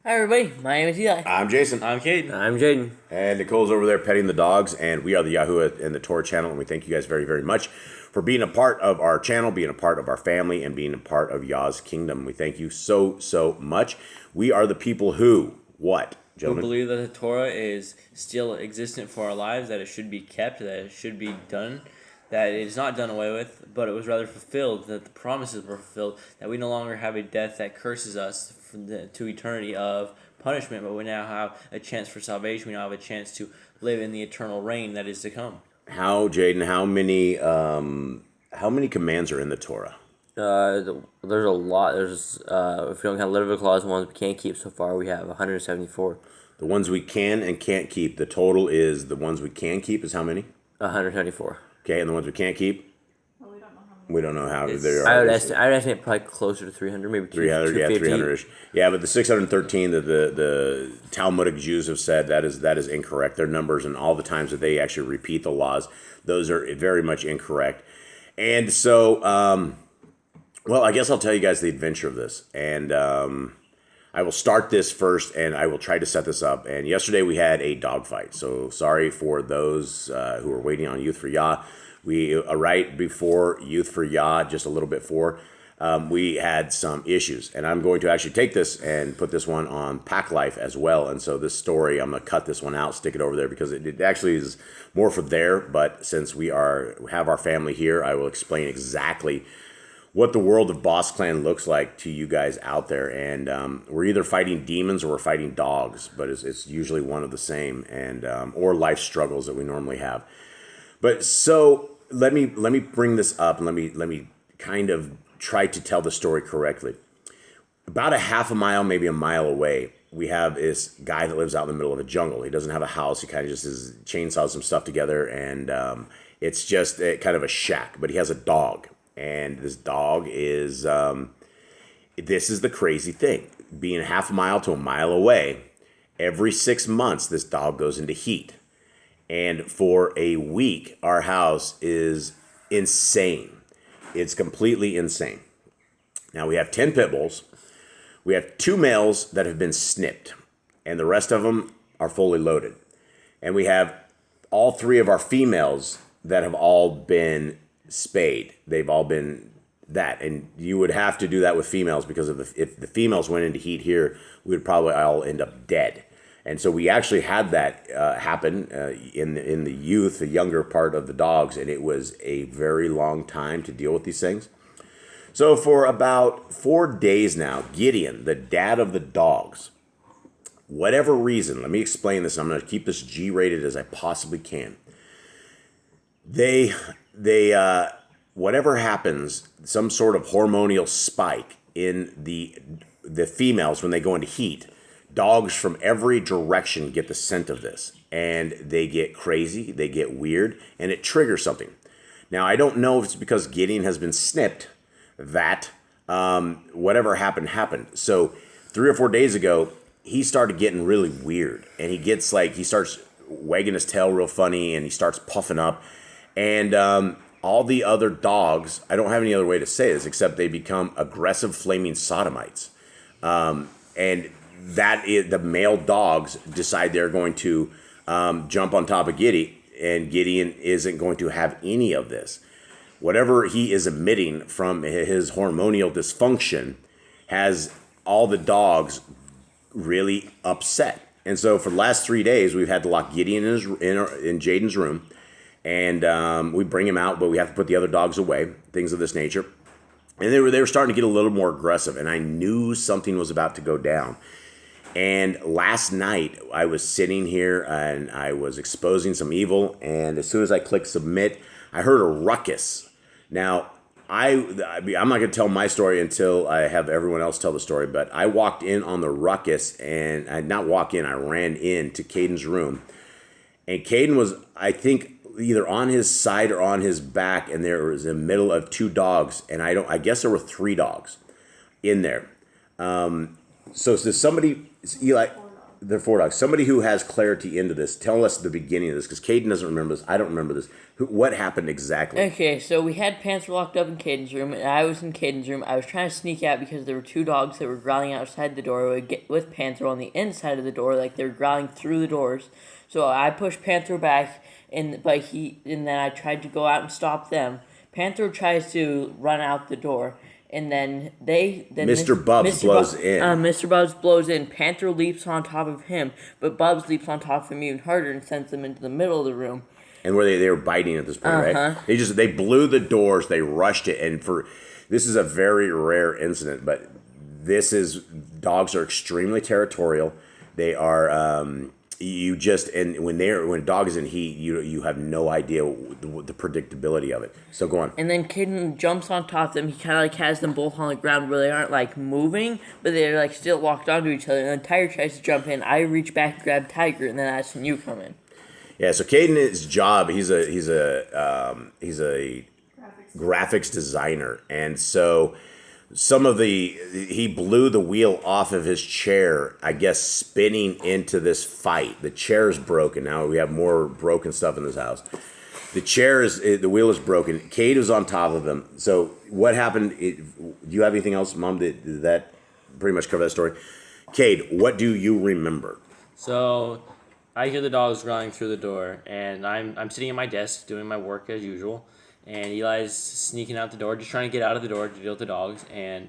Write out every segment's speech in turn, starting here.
Hi everybody, my name is Eli. I'm Jason. I'm Caden. I'm Jaden. And Nicole's over there petting the dogs, and we are the Yahuwah and the Torah channel, and we thank you guys very, very much for being a part of our channel, being a part of our family, and being a part of Yah's kingdom. We thank you so, so much. We are the people who, what, gentlemen? Who believe that the Torah is still existent for our lives, that it should be kept, that it should be done, that it is not done away with, but it was rather fulfilled, that the promises were fulfilled, that we no longer have a death that curses us to eternity of punishment, but we now have a chance for salvation. We now have a chance to live in the eternal reign that is to come. How, Jaden, how many commands are in the Torah? There's a lot. There's if we don't count Levitical laws, the ones we can't keep so far, we have 174. The ones we can and can't keep, the total is the ones we can keep is how many? 174. Okay, and the ones we can't keep? Well, we don't know how many. We don't know how they are. I would estimate probably closer to 300, maybe 300, yeah, 300-ish. Yeah, but the 613 that the Talmudic Jews have said, that is incorrect. Their numbers and all the times that they actually repeat the laws, those are very much incorrect. And so, well, I guess I'll tell you guys the adventure of this. And I will start this first, and I will try to set this up. And yesterday we had a dogfight. So sorry for those who are waiting on Youth for Yah. We, right before Youth for Yah, just a little bit before, we had some issues. And I'm going to actually take this and put this one on Pack Life as well. And so this story, I'm going to cut this one out, stick it over there, because it actually is more for there. But since we have our family here, I will explain exactly what the world of Boss Clan looks like to you guys out there. And we're either fighting demons or we're fighting dogs, but it's usually one of the same, and or life struggles that we normally have. But so let me bring this up, and let me kind of try to tell the story correctly. About a half a mile, maybe a mile away, we have this guy that lives out in the middle of a jungle. He doesn't have a house. He kind of just chainsaws some stuff together, and it's just kind of a shack. But he has a dog. And this dog is, this is the crazy thing. Being half a mile to a mile away, every 6 months, this dog goes into heat. And for a week, our house is insane. It's completely insane. Now, we have 10 pit bulls. We have 2 males that have been snipped, and the rest of them are fully loaded. And we have all 3 of our females that have all been spayed. They've all been that, and you would have to do that with females, because if the females went into heat here, we would probably all end up dead. And so we actually had that happen in the youth, the younger part of the dogs, and it was a very long time to deal with these things. So for about 4 days now, Gideon, the dad of the dogs, whatever reason, let me explain this. I'm going to keep this G-rated as I possibly can. They whatever happens, some sort of hormonal spike in the females when they go into heat, dogs from every direction get the scent of this, and they get crazy, they get weird, and it triggers something. Now, I don't know if it's because Gideon has been snipped that whatever happened. So 3 or 4 days ago, he started getting really weird, and he starts wagging his tail real funny, and he starts puffing up. And all the other dogs, I don't have any other way to say this, except they become aggressive flaming sodomites. And that is, the male dogs decide they're going to jump on top of Gideon, and Gideon isn't going to have any of this. Whatever he is emitting from his hormonal dysfunction has all the dogs really upset. And so for the last 3 days, we've had to lock Gideon in Jaden's room. And we bring him out, but we have to put the other dogs away, things of this nature. And they were starting to get a little more aggressive, and I knew something was about to go down. And last night, I was sitting here, and I was exposing some evil, and as soon as I clicked submit, I heard a ruckus. Now, I'm not going to tell my story until I have everyone else tell the story, but I walked in on the ruckus, and I ran into Caden's room. And Caden was, I think, either on his side or on his back, and there was in the middle of 2 dogs, and I guess there were 3 dogs in there. So somebody, Eli, They're 4 dogs. Somebody who has clarity into this, tell us the beginning of this, because Caden doesn't remember this. I don't remember this. What happened exactly? Okay, so we had Panther locked up in Caden's room, and I was in Caden's room. I was trying to sneak out because there were 2 dogs that were growling outside the door with Panther on the inside of the door, like they were growling through the doors. So I pushed Panther back, and then I tried to go out and stop them. Panther tries to run out the door. And then Mr. Bubs blows in. Mr. Bubs blows in. Panther leaps on top of him, but Bubs leaps on top of him even harder and sends them into the middle of the room. And where they were biting at this point, right? They blew the doors, they rushed it, and this is a very rare incident, but dogs are extremely territorial. They are when a dog is in heat, you have no idea the predictability of it. So go on. And then Caden jumps on top of them. He kind of has them both on the ground where they aren't moving, but they're still locked onto each other. And then Tiger tries to jump in. I reach back to grab Tiger, and then that's when you come in. Yeah. So Caden's job, he's a graphics designer, and so. He blew the wheel off of his chair, I guess, spinning into this fight. The chair's broken. Now we have more broken stuff in this house. The wheel is broken. Cade was on top of him. So what happened? Do you have anything else, Mom? Did that pretty much cover that story? Cade, what do you remember? So I hear the dogs growling through the door, and I'm sitting at my desk doing my work as usual. And Eli's sneaking out the door, just trying to get out of the door to deal with the dogs. And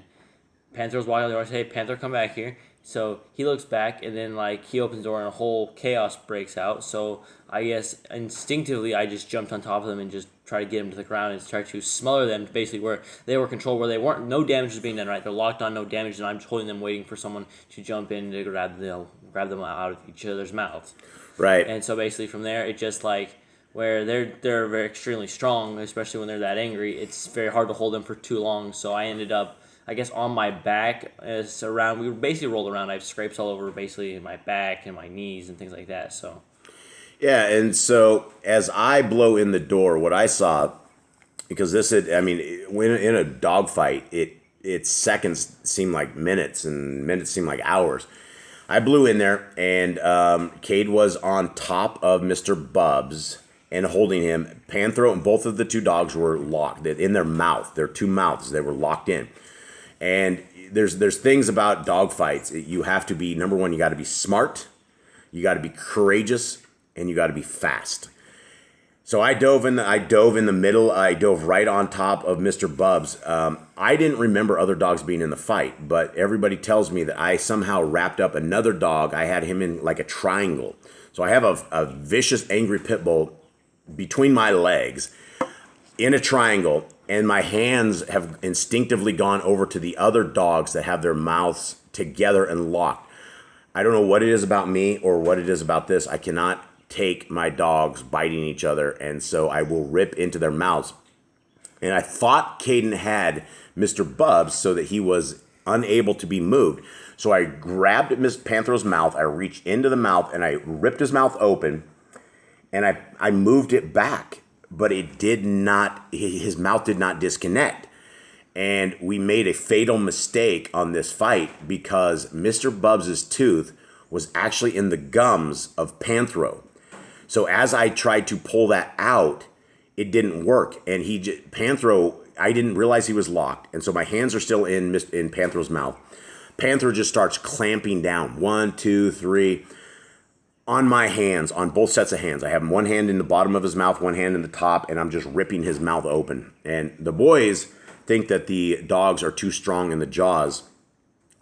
Panther's walking out the door and says, "Hey, Panther, come back here." So he looks back, and then he opens the door, and a whole chaos breaks out. So I guess instinctively, I just jumped on top of them and just tried to get them to the ground and try to smother them, basically where they were controlled, where no damage was being done. Right, they're locked on, no damage, and I'm just holding them, waiting for someone to jump in to grab them out of each other's mouths. Right. And so basically from there, it just where they're very extremely strong, especially when they're that angry, it's very hard to hold them for too long. So I ended up, I guess, on my back. We basically rolled around. I have scrapes all over basically my back and my knees and things like that. So yeah, and so as I blow in the door, what I saw, because when in a dogfight, it's seconds seem like minutes and minutes seem like hours. I blew in there, and Cade was on top of Mr. Bubs and holding him. Panthro and both of the 2 dogs were locked in their mouth. Their 2 mouths, they were locked in. And there's things about dog fights. You have to be, number one, you got to be smart, you got to be courageous, and you got to be fast. So I dove in the middle. I dove right on top of Mr. Bubs. I didn't remember other dogs being in the fight, but everybody tells me that I somehow wrapped up another dog. I had him in like a triangle. So I have a vicious, angry pit bull between my legs in a triangle, and my hands have instinctively gone over to the other dogs that have their mouths together and locked. I don't know what it is about me or what it is about this. I cannot take my dogs biting each other, and so I will rip into their mouths. And I thought Caden had Mr. Bubs so that he was unable to be moved. So I grabbed Miss Panthro's mouth, I reached into the mouth, and I ripped his mouth open, and I moved it back, but his mouth did not disconnect. And we made a fatal mistake on this fight because Mr. Bubs' tooth was actually in the gums of Panthro. So as I tried to pull that out, it didn't work. And Panthro, I didn't realize he was locked. And so my hands are still in Panthro's mouth. Panther just starts clamping down. 1, 2, 3. On my hands, on both sets of hands. I have one hand in the bottom of his mouth, one hand in the top, and I'm just ripping his mouth open. And the boys think that the dogs are too strong in the jaws,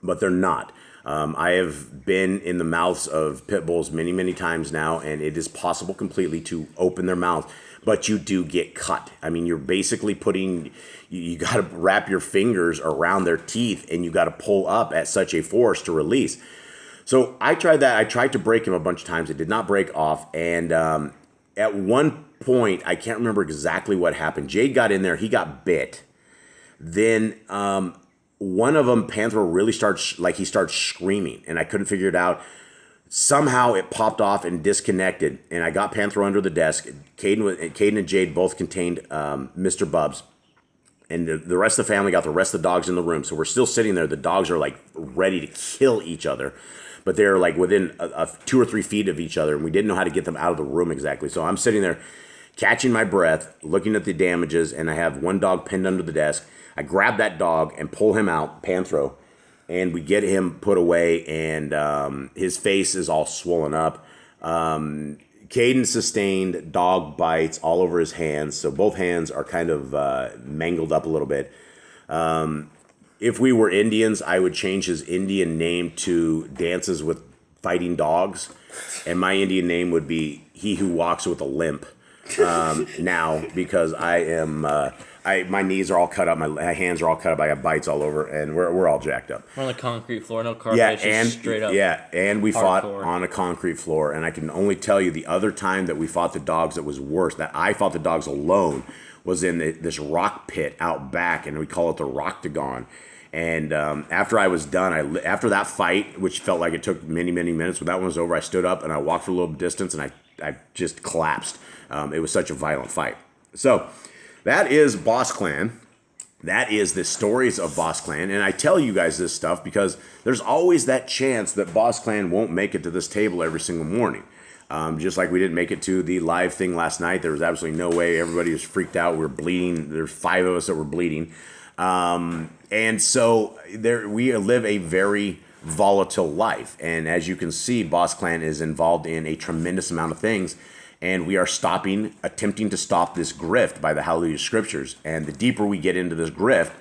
but they're not. I have been in the mouths of pit bulls many, many times now, and it is possible completely to open their mouth, but you do get cut. I mean, you're basically you got to wrap your fingers around their teeth, and you got to pull up at such a force to release. So I tried that. I tried to break him a bunch of times. It did not break off. And at one point, I can't remember exactly what happened. Jade got in there. He got bit. Then one of them, Panther, really he started screaming. And I couldn't figure it out. Somehow it popped off and disconnected. And I got Panther under the desk. Caden and Jade both contained Mr. Bubs. And the rest of the family got the rest of the dogs in the room. So we're still sitting there. The dogs are ready to kill each other. but they're like within 2 or 3 feet of each other, and we didn't know how to get them out of the room exactly. So I'm sitting there catching my breath, looking at the damages, and I have one dog pinned under the desk. I grab that dog and pull him out, panthro, and we get him put away, and his face is all swollen up. Caden sustained dog bites all over his hands, so both hands are kind of mangled up a little bit. If we were Indians, I would change his Indian name to Dances with Fighting Dogs, and my Indian name would be He Who Walks with a Limp. Now, because I am, my knees are all cut up, my hands are all cut up, I have bites all over, and we're all jacked up. We're on the concrete floor, no carpet, just straight up. Yeah, and we fought hardcore. on a concrete floor, and I can only tell you the other time that we fought the dogs that was worse, that I fought the dogs alone, was in this rock pit out back, and we call it the Roctagon. And after I was done, after that fight, which felt like it took many, many minutes, when that one was over, I stood up and I walked for a little distance, and I just collapsed. It was such a violent fight. So that is Boss Clan. That is the stories of Boss Clan. And I tell you guys this stuff because there's always that chance that Boss Clan won't make it to this table every single morning. Just like we didn't make it to the live thing last night. There was absolutely no way. Everybody was freaked out. We were bleeding. There's 5 of us that were bleeding. And so we live a very volatile life. And as you can see, Boss Clan is involved in a tremendous amount of things. And we are attempting to stop this grift by the Hallelujah Scriptures. And the deeper we get into this grift,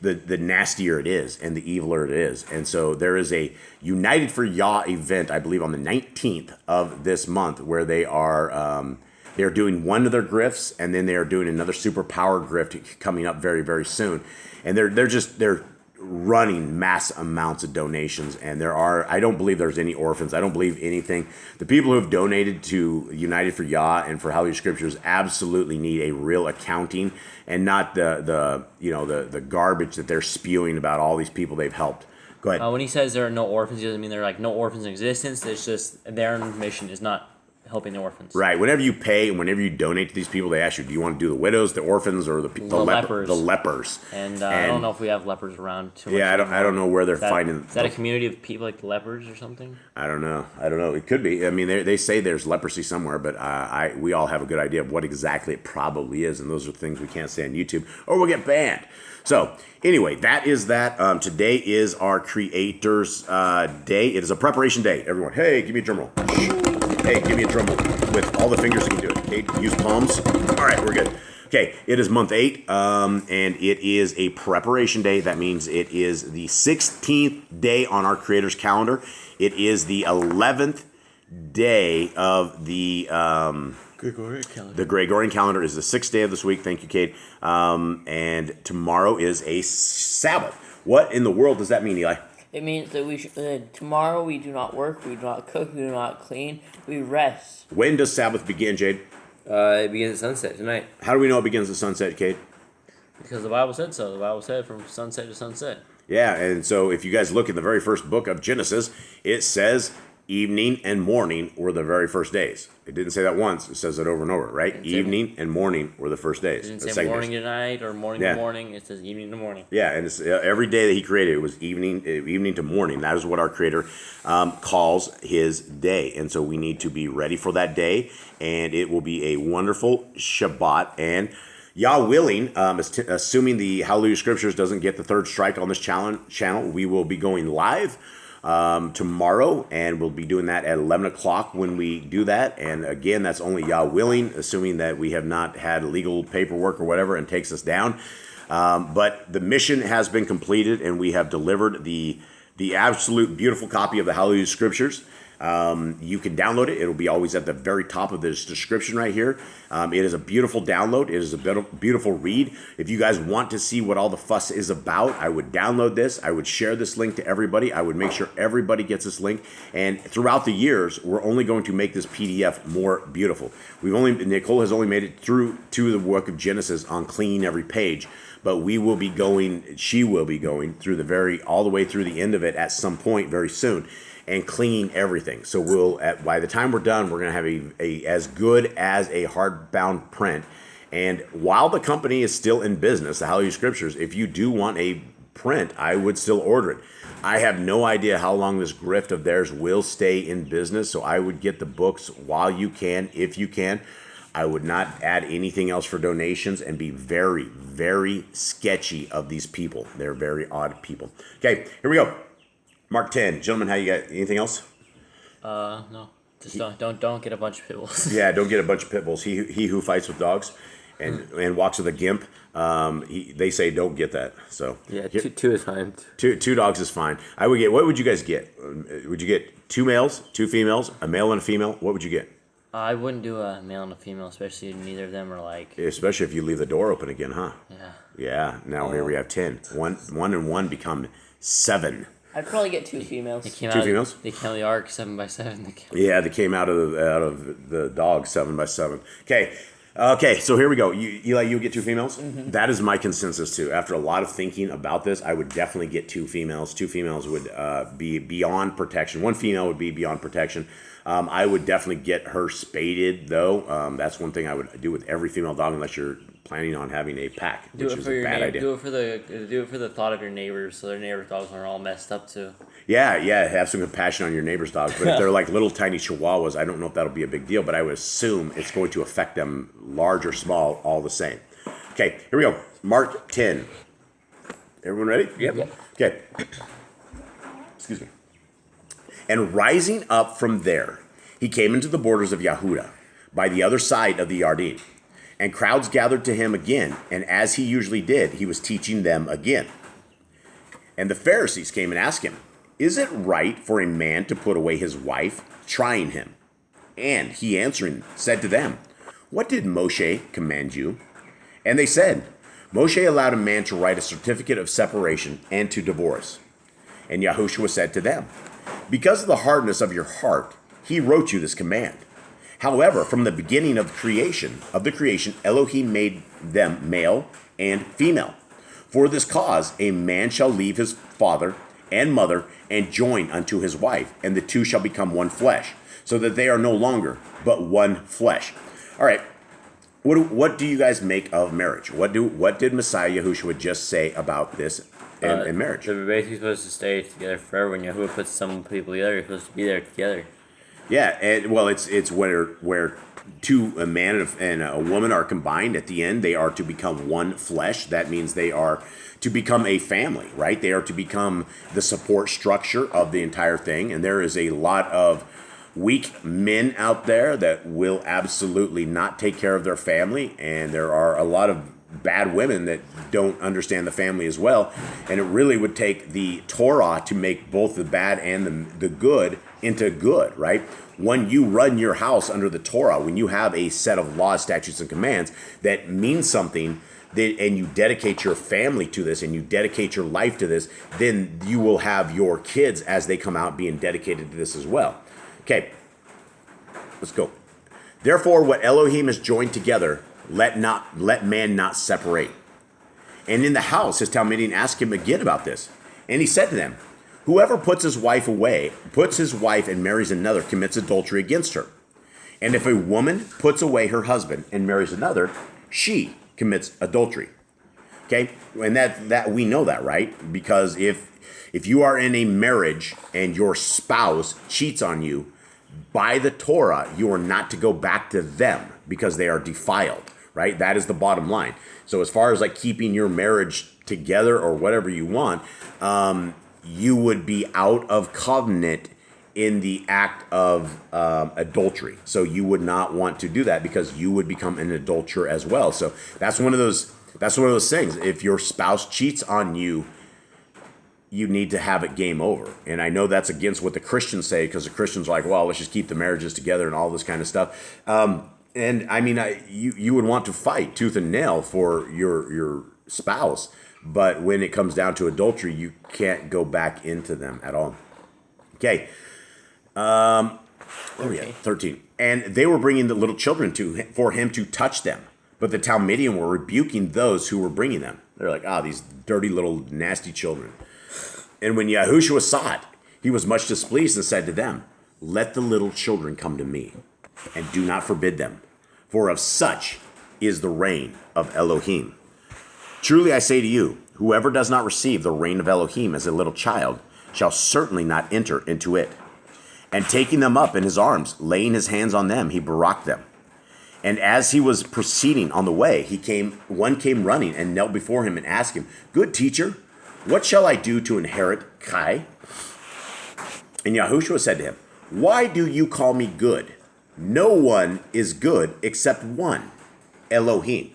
the nastier it is and the eviler it is. And so there is a United for Yah event, I believe, on the 19th of this month, where they're doing one of their grifts, and then they are doing another superpower grift coming up very, very soon. And they're running mass amounts of donations, and I don't believe there's any orphans. I don't believe anything. The people who have donated to United for Yah and for Hallelujah Scriptures absolutely need a real accounting, and not the garbage that they're spewing about all these people they've helped. Go ahead. When he says there are no orphans, he doesn't mean there are like no orphans in existence. It's just their mission is not helping the orphans. Right. Whenever you pay and whenever you donate to these people, they ask you, do you want to do the widows, the orphans, or the lepers? The lepers. And I don't know if we have lepers around too much. Yeah, I don't know where they're finding. Is that a community of people like the lepers or something? I don't know. It could be. I mean, they say there's leprosy somewhere, but we all have a good idea of what exactly it probably is, and those are things we can't say on YouTube, or we'll get banned. So anyway, that is that. Today is our Creator's Day. It is a preparation day. Everyone, hey, give me a drum roll. Hey, give me a drum roll with all the fingers you can do it. Okay, use palms. All right, we're good. Okay, it is month 8, and it is a preparation day. That means it is the 16th day on our Creator's calendar. It is the 11th day of the Gregorian calendar. The Gregorian calendar is the 6th day of this week. Thank you, Kate. And tomorrow is a Sabbath. What in the world does that mean, Eli? It means that tomorrow we do not work, we do not cook, we do not clean, we rest. When does Sabbath begin, Jade? It begins at sunset tonight. How do we know it begins at sunset, Kate? Because the Bible said so. The Bible said from sunset to sunset. Yeah, and so if you guys look in the very first book of Genesis, it says evening and morning were the very first days. It didn't say that once. It says it over and over, right? Evening and morning were the first days. It didn't say morning to night or morning to morning. It says evening to morning. Yeah, and it's, every day that he created, it was evening to morning. That is what our Creator calls his day. And so we need to be ready for that day, and it will be a wonderful Shabbat. And Yah willing, assuming the Hallelujah Scriptures doesn't get the third strike on this channel, we will be going live tomorrow, and we'll be doing that at 11 o'clock when we do that. And again, that's only Yah willing, assuming that we have not had legal paperwork or whatever and takes us down. But the mission has been completed, and we have delivered the absolute beautiful copy of the Hallelujah Scriptures. You can download it. It'll be always at the very top of this description right here. It is a beautiful download. It is a beautiful read. If you guys want to see what all the fuss is about, I would download this. I would share this link to everybody. I would make sure everybody gets this link. And throughout the years, we're only going to make this PDF more beautiful. Nicole has only made it through to the book of Genesis on cleaning every page. But she will be going through all the way through the end of it at some point very soon, and cleaning everything. So by the time we're done, we're going to have a as good as a hardbound print. And while the company is still in business, the Hallelujah Scriptures, if you do want a print, I would still order it. I have no idea how long this grift of theirs will stay in business, so I would get the books while you can, if you can. I would not add anything else for donations and be very, very sketchy of these people. They're very odd people. Okay, here we go. Mark 10. Gentlemen, how you got? Anything else? No. Just don't get a bunch of pit bulls. Yeah, don't get a bunch of pit bulls. He who fights with dogs and walks with a gimp, they say don't get that. So Yeah, two is fine. Two dogs is fine. I would get. What would you guys get? Would you get 2 males, 2 females, a male and a female? What would you get? I wouldn't do a male and a female, especially if neither of them are like. Especially if you leave the door open again, huh? Yeah. Yeah. Now here we have 10. One and one become 7. I'd probably get 2 females. They came Two out. females? They came out of the ark 7x7. Yeah, they came out of the dog 7 by 7. Okay, so here we go. Eli, you get 2 females? Mm-hmm. That is my consensus too. After a lot of thinking about this, I would definitely get 2 females. 2 females would be beyond protection. 1 female would be beyond protection. I would definitely get her spaded though. That's one thing I would do with every female dog, unless you're planning on having a pack, which is a bad idea. Do it for the thought of your neighbors, so their neighbors' dogs aren't all messed up too. Yeah, have some compassion on your neighbor's dogs. But if they're like little tiny chihuahuas, I don't know if that'll be a big deal, but I would assume it's going to affect them, large or small, all the same. Okay, here we go. Mark 10. Everyone ready? Yep. Okay. Excuse me. And rising up from there, he came into the borders of Yehuda, by the other side of the Yarden. And crowds gathered to him again, and as he usually did, he was teaching them again. And the Pharisees came and asked him, "Is it right for a man to put away his wife?" trying him. And he answering said to them, "What did Moshe command you?" And they said, "Moshe allowed a man to write a certificate of separation and to divorce." And Yahushua said to them, "Because of the hardness of your heart, he wrote you this command. However, from the beginning of the creation, Elohim made them male and female. For this cause, a man shall leave his father and mother and join unto his wife, and the two shall become one flesh, so that they are no longer but one flesh." All right. What do you guys make of marriage? What did Messiah Yahushua just say about this in marriage? They're basically supposed to stay together forever. When Yahuwah puts some people together, you're supposed to be there together. Yeah, and well, it's where a man and a woman are combined. At the end, they are to become one flesh. That means they are to become a family, right? They are to become the support structure of the entire thing. And there is a lot of weak men out there that will absolutely not take care of their family, and there are a lot of bad women that don't understand the family as well. And it really would take the Torah to make both the bad and the good into good, right? When you run your house under the Torah, when you have a set of laws, statutes, and commands that mean something, and you dedicate your family to this and you dedicate your life to this, then you will have your kids as they come out being dedicated to this as well. Okay, let's go. Therefore, what Elohim has joined together, let man not separate. And in the house, his Talmudim asked him again about this. And he said to them, "Whoever puts his wife and marries another, commits adultery against her. And if a woman puts away her husband and marries another, she commits adultery." Okay, and that we know that, right? Because if you are in a marriage and your spouse cheats on you, by the Torah, you are not to go back to them because they are defiled, right? That is the bottom line. So as far as like keeping your marriage together or whatever you want, you would be out of covenant in the act of adultery. So you would not want to do that because you would become an adulterer as well. So that's one of those things. If your spouse cheats on you, you need to have it game over. And I know that's against what the Christians say, because the Christians are like, well, let's just keep the marriages together and all this kind of stuff. And I mean, you would want to fight tooth and nail for your spouse, but when it comes down to adultery, you can't go back into them at all. Okay. 13. And they were bringing the little children for him to touch them, but the Talmudim were rebuking those who were bringing them. They're like, these dirty little nasty children. And when Yahushua saw it, he was much displeased and said to them, "Let the little children come to me, and do not forbid them, for of such is the reign of Elohim. Truly I say to you, whoever does not receive the reign of Elohim as a little child shall certainly not enter into it. And taking them up in his arms, laying his hands on them, he baraked them. And as he was proceeding on the way, one came running and knelt before him and asked him, Good teacher, what shall I do to inherit Kai? And Yahushua said to him, Why do you call me good? No one is good except one, Elohim.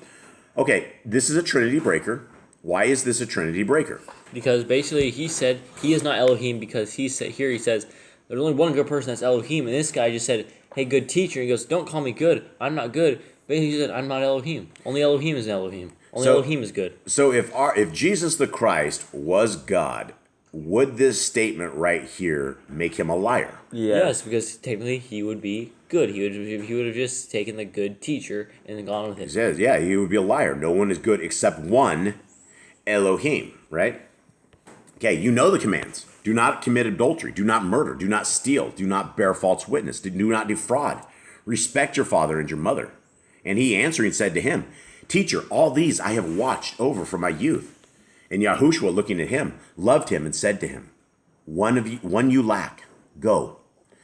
Okay, this is a Trinity breaker. Why is this a Trinity breaker? Because basically he said he is not Elohim because he says there's only one good person, that's Elohim. And this guy just said, hey, good teacher. He goes, don't call me good. I'm not good. Basically he said, I'm not Elohim. Only Elohim is Elohim. Only Elohim is good. So if Jesus the Christ was God, would this statement right here make him a liar? Yes, because technically he would be good. He would have just taken the good teacher and gone with him. He says, yeah, he would be a liar. No one is good except one, Elohim, right? Okay, you know the commands. Do not commit adultery. Do not murder. Do not steal. Do not bear false witness. Do not defraud. Respect your father and your mother. And he answering said to him, Teacher, all these I have watched over from my youth. And Yahushua, looking at him, loved him and said to him, One you lack. Go,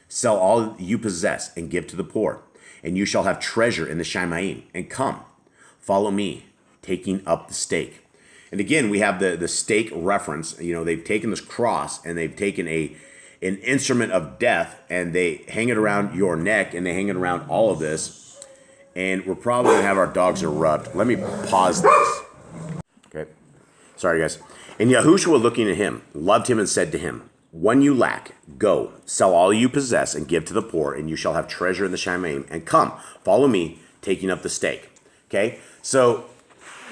sell all you possess and give to the poor, and you shall have treasure in the Shamayim. And come, follow me, taking up the stake. And again, we have the stake reference. You know, they've taken this cross and they've taken an instrument of death and they hang it around your neck and they hang it around all of this. And we're probably going to have our dogs erupt. Let me pause this. Okay. Sorry, guys. And Yahushua, looking at him, loved him and said to him, One you lack, go, sell all you possess and give to the poor, and you shall have treasure in the Shamayim. And come, follow me, taking up the stake. Okay? So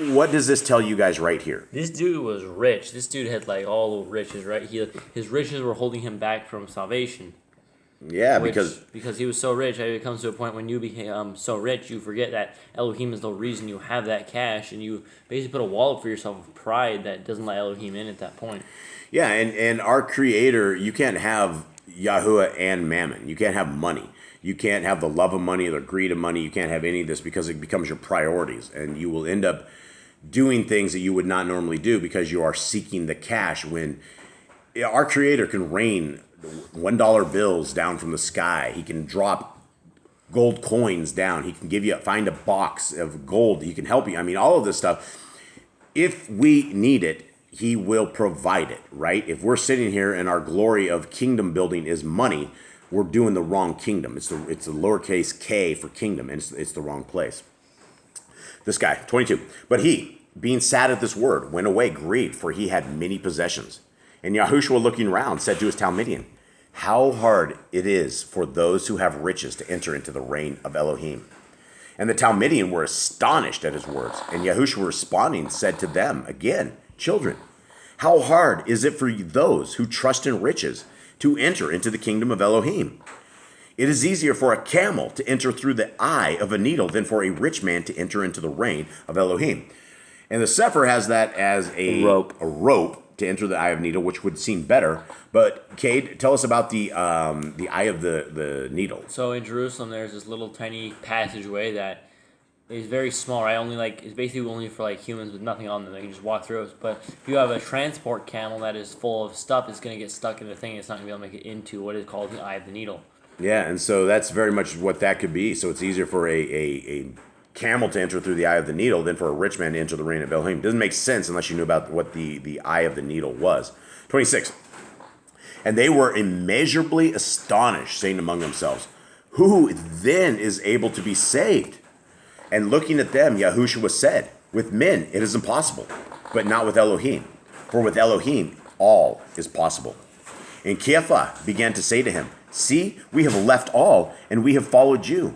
what does this tell you guys right here? This dude was rich. This dude had like all the riches, right? His riches were holding him back from salvation. Yeah, because he was so rich, it comes to a point when you become so rich, you forget that Elohim is the reason you have that cash, and you basically put a wall up for yourself of pride that doesn't let Elohim in at that point. Yeah, and our Creator, you can't have Yahuwah and Mammon. You can't have money. You can't have the love of money or the greed of money. You can't have any of this because it becomes your priorities, and you will end up doing things that you would not normally do because you are seeking the cash. When our Creator can rain $1 bills down from the sky, he can drop gold coins down, he can find a box of gold, he can help you. I mean, all of this stuff, if we need it, he will provide it, right? If we're sitting here and our glory of kingdom building is money, we're doing the wrong kingdom. It's the lowercase k for kingdom, and it's the wrong place. This guy, 22. But he, being sad at this word, went away grieved, for he had many possessions. And Yahushua, looking round, said to his Talmudian, How hard it is for those who have riches to enter into the reign of Elohim. And the Talmudian were astonished at his words. And Yahushua, responding, said to them again, Children, how hard is it for those who trust in riches to enter into the kingdom of Elohim? It is easier for a camel to enter through the eye of a needle than for a rich man to enter into the reign of Elohim. And the Sefer has that as a rope to enter the eye of needle, which would seem better. But Cade, tell us about the eye of the needle. So in Jerusalem, there's this little tiny passageway that is very small, right? It's basically only for like humans with nothing on them. They can just walk through it. But if you have a transport camel that is full of stuff, it's going to get stuck in the thing. It's not going to be able to make it into what is called the eye of the needle. Yeah, and so that's very much what that could be. So it's easier for a camel to enter through the eye of the needle than for a rich man to enter the reign of Elohim. Doesn't make sense unless you knew about what the eye of the needle was. 26. And they were immeasurably astonished, saying among themselves, Who then is able to be saved? And looking at them, Yahushua said, With men it is impossible, but not with Elohim. For with Elohim all is possible. And Kepha began to say to him, See, we have left all, and we have followed you.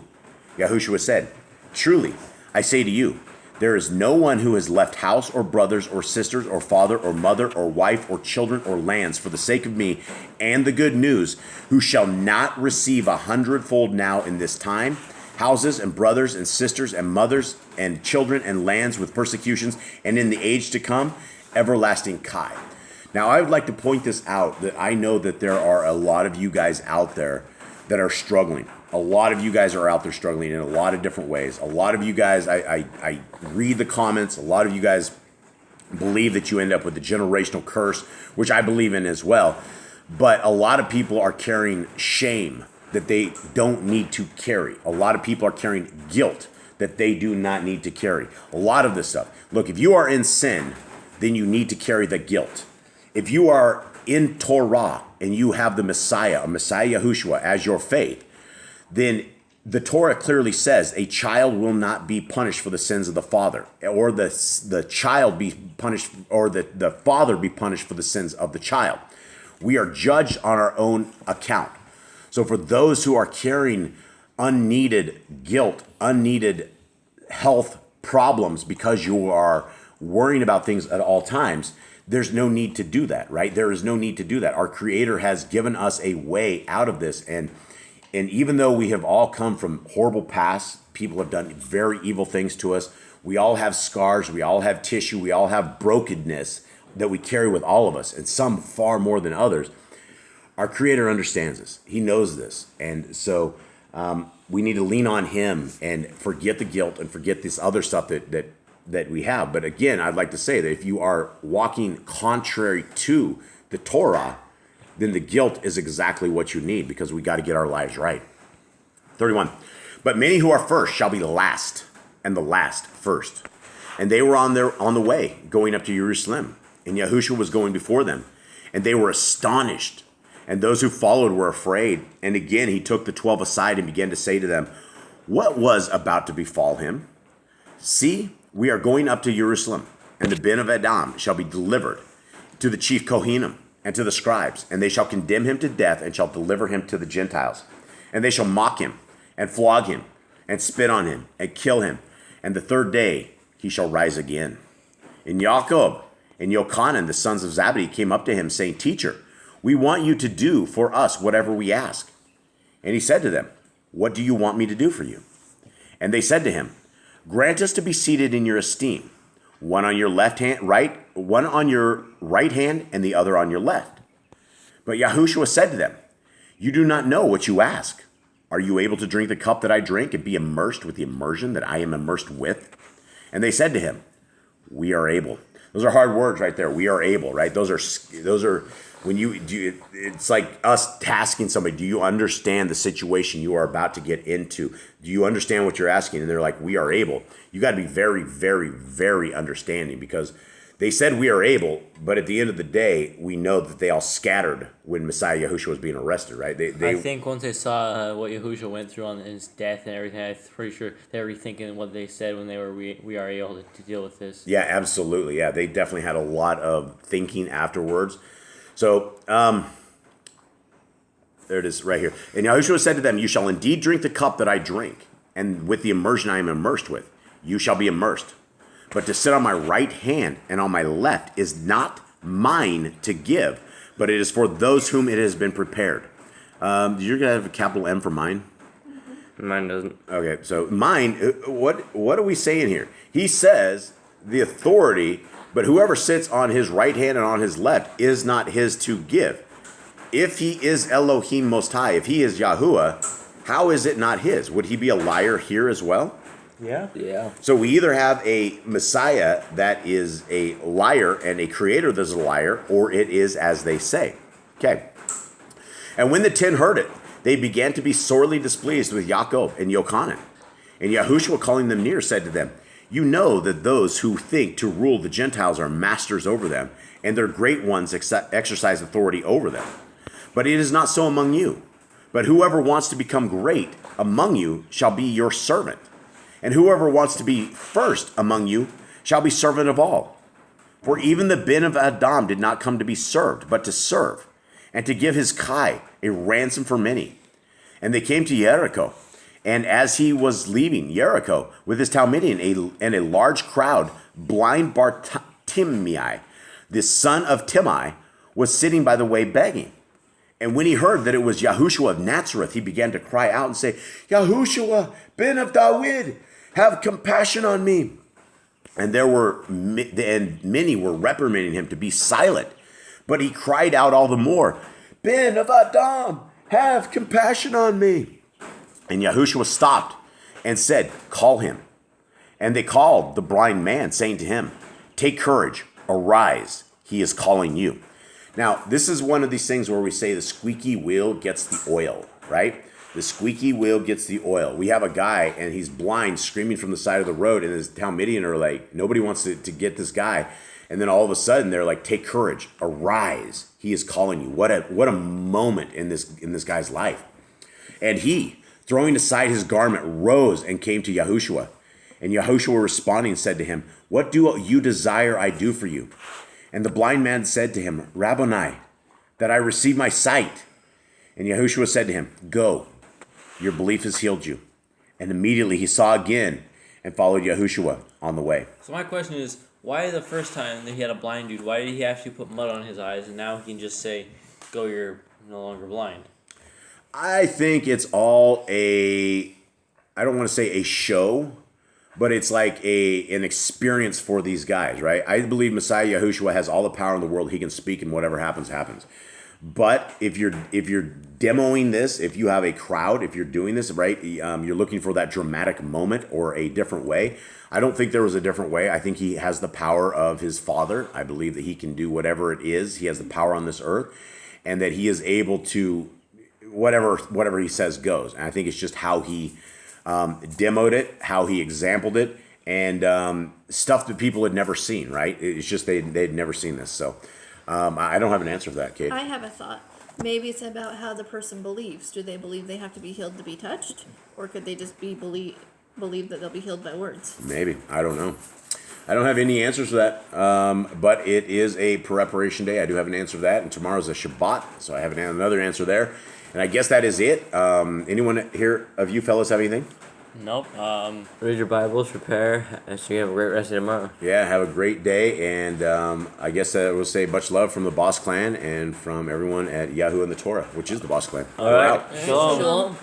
Yahushua said, Truly, I say to you, there is no one who has left house or brothers or sisters or father or mother or wife or children or lands for the sake of me and the good news, who shall not receive 100-fold now in this time, houses and brothers and sisters and mothers and children and lands with persecutions, and in the age to come, everlasting Kai. Now, I would like to point this out, that I know that there are a lot of you guys out there that are struggling. A lot of you guys are out there struggling in a lot of different ways. A lot of you guys, I read the comments, a lot of you guys believe that you end up with a generational curse, which I believe in as well. But a lot of people are carrying shame that they don't need to carry. A lot of people are carrying guilt that they do not need to carry. A lot of this stuff. Look, if you are in sin, then you need to carry the guilt. If you are in Torah and you have the Messiah, Yahushua, as your faith, then the Torah clearly says a child will not be punished for the sins of the father, or the child be punished, or the father be punished for the sins of the child. We are judged on our own account. So for those who are carrying unneeded guilt, unneeded health problems because you are worrying about things at all times, there's no need to do that, right? There is no need to do that. Our Creator has given us a way out of this. And even though we have all come from horrible pasts, people have done very evil things to us. We all have scars. We all have tissue. We all have brokenness that we carry with all of us, and some far more than others. Our Creator understands this. He knows this. And so we need to lean on Him and forget the guilt and forget this other stuff that we have. But again, I'd like to say that if you are walking contrary to the Torah, then the guilt is exactly what you need, because we got to get our lives right. 31. But many who are first shall be last, and the last first. And they were on the way, going up to Jerusalem. And Yahushua was going before them. And they were astonished. And those who followed were afraid. And again, he took the 12 aside and began to say to them, what was about to befall him? See, we are going up to Jerusalem, and the Ben of Adam shall be delivered to the chief Kohanim and to the scribes, and they shall condemn him to death and shall deliver him to the Gentiles. And they shall mock him and flog him and spit on him and kill him. And the third day he shall rise again. And Jacob and Yochanan, the sons of Zebedee, came up to him, saying, Teacher, we want you to do for us whatever we ask. And he said to them, what do you want me to do for you? And they said to him, grant us to be seated in your esteem, one on your one on your right hand and the other on your left. But Yahushua said to them, you do not know what you ask. Are you able to drink the cup that I drink and be immersed with the immersion that I am immersed with? And they said to him, we are able. Those are hard words right there. We are able, right? Those are when you do. It's like us tasking somebody. Do you understand the situation you are about to get into? Do you understand what you're asking? And they're like, we are able. You got to be very, very, very understanding, because they said we are able, but at the end of the day, we know that they all scattered when Messiah Yahushua was being arrested, right? I think once they saw what Yahushua went through on his death and everything, I'm pretty sure they were rethinking what they said when they were we are able to deal with this. Yeah, absolutely. Yeah, they definitely had a lot of thinking afterwards. So, there it is right here. And Yahushua said to them, you shall indeed drink the cup that I drink, and with the immersion I am immersed with, you shall be immersed. But to sit on my right hand and on my left is not mine to give, but it is for those whom it has been prepared. You're going to have a capital M for mine? Mine doesn't. Okay, so mine, what are we saying here? He says the authority, but whoever sits on his right hand and on his left is not his to give. If he is Elohim Most High, if he is Yahuwah, how is it not his? Would he be a liar here as well? Yeah. So we either have a Messiah that is a liar and a creator that's a liar, or it is as they say. Okay. And when the 10 heard it, they began to be sorely displeased with Jacob and Yochanan. And Yahushua, calling them near, said to them, you know that those who think to rule the Gentiles are masters over them, and their great ones exercise authority over them. But it is not so among you. But whoever wants to become great among you shall be your servant. And whoever wants to be first among you shall be servant of all. For even the Ben of Adam did not come to be served, but to serve, and to give his kai, a ransom for many. And they came to Jericho. And as he was leaving Jericho with his Talmudim and a large crowd, blind Bartimaeus, the son of Timai, was sitting by the way begging. And when he heard that it was Yahushua of Nazareth, he began to cry out and say, Yahushua, Ben of David, have compassion on me. And many were reprimanding him to be silent. But he cried out all the more, Ben of Adam, have compassion on me. And Yahushua stopped and said, call him. And they called the blind man, saying to him, take courage, arise, he is calling you. Now, this is one of these things where we say the squeaky wheel gets the oil, right? The squeaky wheel gets the oil. We have a guy, and he's blind, screaming from the side of the road, and his Talmudian are like, nobody wants to get this guy. And then all of a sudden, they're like, take courage, arise. He is calling you. What a moment in this guy's life. And he, throwing aside his garment, rose and came to Yahushua. And Yahushua responding said to him, what do you desire I do for you? And the blind man said to him, Rabboni, that I receive my sight. And Yahushua said to him, go, your belief has healed you. And immediately he saw again and followed Yahushua on the way. So my question is, why the first time that he had a blind dude, why did he have to put mud on his eyes and now he can just say, go, you're no longer blind? I think it's all I don't want to say a show, but it's like an experience for these guys, right? I believe Messiah Yahushua has all the power in the world. He can speak, and whatever happens, happens. But if you're demoing this, if you have a crowd, if you're doing this, right, you're looking for that dramatic moment or a different way. I don't think there was a different way. I think he has the power of his Father. I believe that he can do whatever it is. He has the power on this earth, and that he is able to whatever he says goes. And I think it's just how he demoed it, how he exampled it, and stuff that people had never seen, right? It's just they'd never seen this. So I don't have an answer for that, Kate. I have a thought. Maybe it's about how the person believes. Do they believe they have to be healed to be touched? Or could they just believe that they'll be healed by words? Maybe. I don't know. I don't have any answers for that, but it is a preparation day. I do have an answer for that, and tomorrow's a Shabbat, so I have another answer there. And I guess that is it. Anyone here of you fellas have anything? Nope. Read your Bibles, prepare, and so you have a great rest of tomorrow. Yeah, have a great day, and I guess we'll say much love from the Boss Clan and from everyone at Yahoo and the Torah, which is the Boss Clan. All right. We're out. Shalom. Shalom.